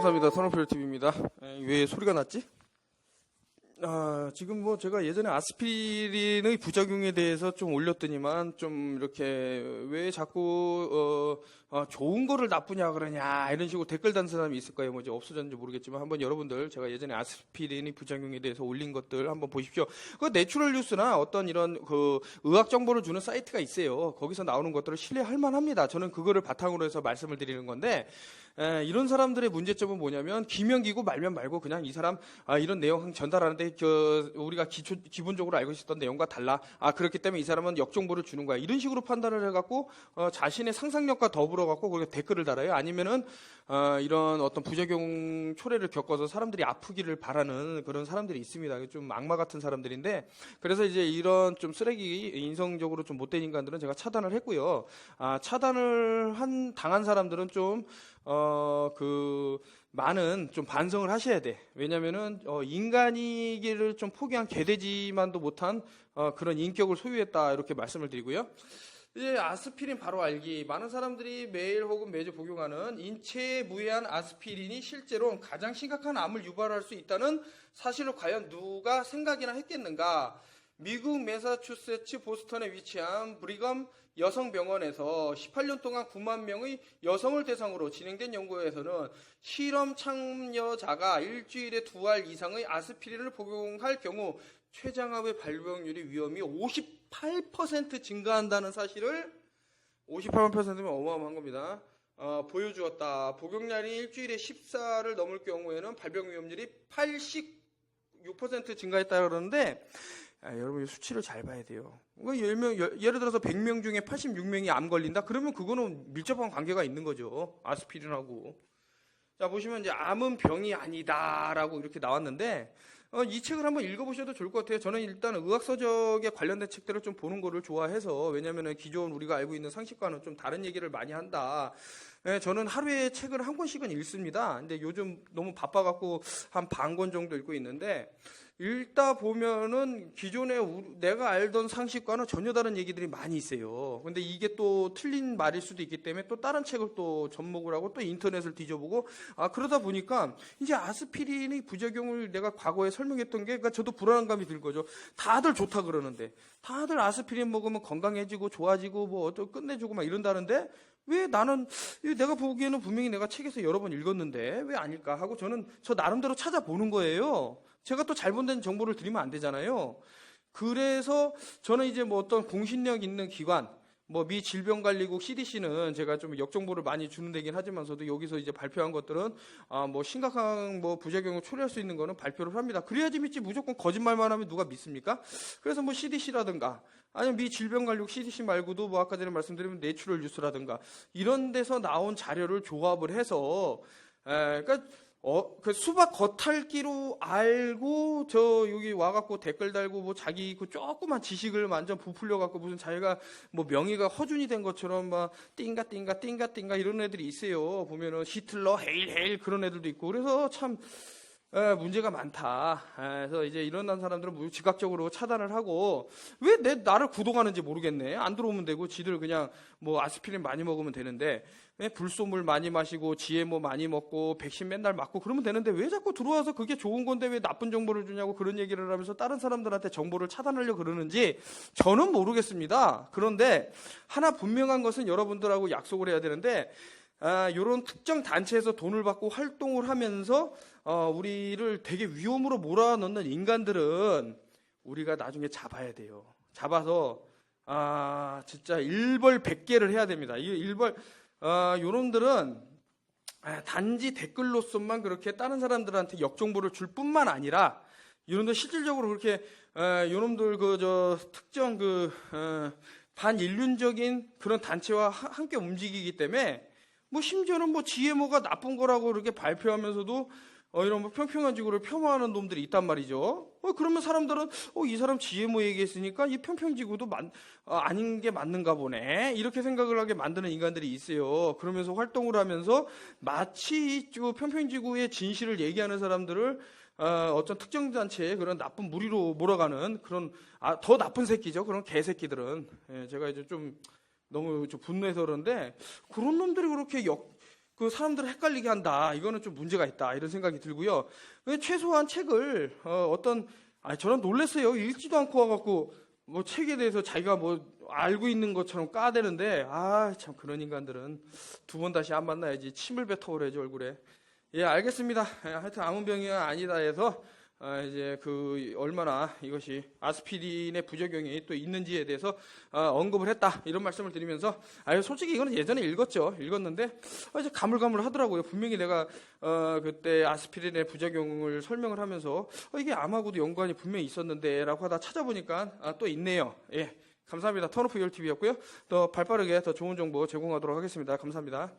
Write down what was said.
감사합니다. 선호표TV입니다. 왜 소리가 났지? 지금 뭐 제가 예전에 아스피린의 부작용에 대해서 좀 올렸더니만 좀 이렇게 왜 자꾸 좋은 거를 나쁘냐 그러냐 이런 식으로 댓글 다는 사람이 있을 거예요. 뭐 이제 없어졌는지 모르겠지만 한번 여러분들 제가 예전에 아스피린의 부작용에 대해서 올린 것들 한번 보십시오. 그 내추럴 뉴스나 어떤 이런 그 의학 정보를 주는 사이트가 있어요. 거기서 나오는 것들을 신뢰할 만합니다. 저는 그거를 바탕으로 해서 말씀을 드리는 건데 이런 사람들의 문제점은 뭐냐면 기면 기고 말면 말고 그냥 이 사람 이런 내용 전달하는데 우리가 기본적으로 알고 있었던 내용과 달라. 그렇기 때문에 이 사람은 역정보를 주는 거야. 이런 식으로 판단을 해갖고 자신의 상상력과 더불어 갖고 거기에 댓글을 달아요. 아니면은 이런 어떤 부작용 초래를 겪어서 사람들이 아프기를 바라는 그런 사람들이 있습니다. 좀 악마 같은 사람들인데 그래서 이제 이런 좀 쓰레기 인성적으로 좀 못된 인간들은 제가 차단을 했고요. 차단을 당한 사람들은 좀 많은 좀 반성을 하셔야 돼. 왜냐면은, 인간이기를 좀 포기한 개돼지만도 못한, 그런 인격을 소유했다. 이렇게 말씀을 드리고요. 이제 아스피린 바로 알기. 많은 사람들이 매일 혹은 매주 복용하는 인체에 무해한 아스피린이 실제로 가장 심각한 암을 유발할 수 있다는 사실을 과연 누가 생각이나 했겠는가? 미국 매사추세츠 보스턴에 위치한 브리검 여성병원에서 18년 동안 9만 명의 여성을 대상으로 진행된 연구에서는 실험 참여자가 일주일에 2알 이상의 아스피린을 복용할 경우 췌장암의 발병률이 위험이 58% 증가한다는 사실을 58%면 어마어마한 겁니다. 보여주었다. 복용량이 일주일에 14를 넘을 경우에는 발병 위험률이 86% 증가했다 그러는데 여러분 수치를 잘 봐야 돼요. 예를 들어서 100명 중에 86명이 암 걸린다? 그러면 그거는 밀접한 관계가 있는 거죠. 아스피린하고. 자, 보시면 이제 암은 병이 아니다라고 이렇게 나왔는데 이 책을 한번 읽어보셔도 좋을 것 같아요. 저는 일단 의학서적에 관련된 책들을 좀 보는 거를 좋아해서 왜냐하면 기존 우리가 알고 있는 상식과는 좀 다른 얘기를 많이 한다. 저는 하루에 책을 한 권씩은 읽습니다. 근데 요즘 너무 바빠갖고 한 반 권 정도 읽고 있는데 읽다 보면은 기존에 내가 알던 상식과는 전혀 다른 얘기들이 많이 있어요. 근데 이게 또 틀린 말일 수도 있기 때문에 또 다른 책을 또 접목을 하고 또 인터넷을 뒤져보고 그러다 보니까 이제 아스피린의 부작용을 내가 과거에 설명했던 게 그러니까 저도 불안한 감이 들 거죠. 다들 좋다 그러는데 다들 아스피린 먹으면 건강해지고 좋아지고 뭐 어쩌고 끝내주고 막 이런다는데 왜 나는 내가 보기에는 분명히 내가 책에서 여러 번 읽었는데 왜 아닐까 하고 저는 저 나름대로 찾아보는 거예요. 제가 또 잘못된 정보를 드리면 안 되잖아요. 그래서 저는 이제 뭐 어떤 공신력 있는 기관, 뭐 미 질병관리국 CDC는 제가 좀 역정보를 많이 주는 데긴 하지만서도 여기서 이제 발표한 것들은 뭐 심각한 뭐 부작용을 초래할 수 있는 거는 발표를 합니다. 그래야지 믿지 무조건 거짓말만 하면 누가 믿습니까? 그래서 뭐 CDC라든가 아니면 미 질병관리국 CDC 말고도 뭐 아까 전에 말씀드린 내추럴 뉴스라든가 이런 데서 나온 자료를 조합을 해서 그러니까 그 수박 겉핥기로 알고 저 여기 와갖고 댓글 달고 뭐 자기 그 조그만 지식을 완전 부풀려갖고 무슨 자기가 뭐 명예가 허준이 된 것처럼 막 띵가 이런 애들이 있어요. 보면은 히틀러 헤일 그런 애들도 있고 그래서 참 문제가 많다. 그래서 이제 이런 사람들은 지각적으로 차단을 하고 왜 나를 구독하는지 모르겠네. 안 들어오면 되고 지들 그냥 뭐 아스피린 많이 먹으면 되는데 왜 불소물 많이 마시고 GMO 많이 먹고 백신 맨날 맞고 그러면 되는데 왜 자꾸 들어와서 그게 좋은 건데 왜 나쁜 정보를 주냐고 그런 얘기를 하면서 다른 사람들한테 정보를 차단하려고 그러는지 저는 모르겠습니다. 그런데 하나 분명한 것은 여러분들하고 약속을 해야 되는데 이런 특정 단체에서 돈을 받고 활동을 하면서 우리를 되게 위험으로 몰아넣는 인간들은 우리가 나중에 잡아야 돼요. 잡아서 진짜 일벌 100개를 해야 됩니다. 요놈들은 단지 댓글로서만 그렇게 다른 사람들한테 역정보를 줄 뿐만 아니라 요놈들 실질적으로 그렇게 요놈들 특정 반인륜적인 그런 단체와 함께 움직이기 때문에 뭐 심지어는 뭐 GMO가 나쁜 거라고 이렇게 발표하면서도 이런 뭐 평평한 지구를 폄하하는 놈들이 있단 말이죠. 그러면 사람들은 이 사람 GMO 얘기했으니까 이 평평지구도 아닌 게 맞는가 보네 이렇게 생각을 하게 만드는 인간들이 있어요. 그러면서 활동을 하면서 마치 이 평평지구의 진실을 얘기하는 사람들을 어떤 특정 단체의 그런 나쁜 무리로 몰아가는 그런 더 나쁜 새끼죠. 그런 개새끼들은 제가 이제 좀 너무 좀 분노해서 그런데 그런 놈들이 그렇게 그 사람들을 헷갈리게 한다. 이거는 좀 문제가 있다. 이런 생각이 들고요. 최소한 책을 저는 놀랐어요. 읽지도 않고 와갖고 뭐 책에 대해서 자기가 뭐 알고 있는 것처럼 까대는데 참 그런 인간들은 두 번 다시 안 만나야지. 침을 뱉어오래죠 얼굴에. 예, 알겠습니다. 하여튼 아무 병이 아니다 해서 이제 얼마나 이것이 아스피린의 부작용이 또 있는지에 대해서 언급을 했다 이런 말씀을 드리면서 솔직히 이거는 예전에 읽었는데 이제 가물가물하더라고요. 분명히 내가 그때 아스피린의 부작용을 설명을 하면서 이게 암하고도 연관이 분명히 있었는데라고 하다 찾아보니까 또 있네요. 예, 감사합니다. 턴오프 열TV였고요. 더 발빠르게 더 좋은 정보 제공하도록 하겠습니다. 감사합니다.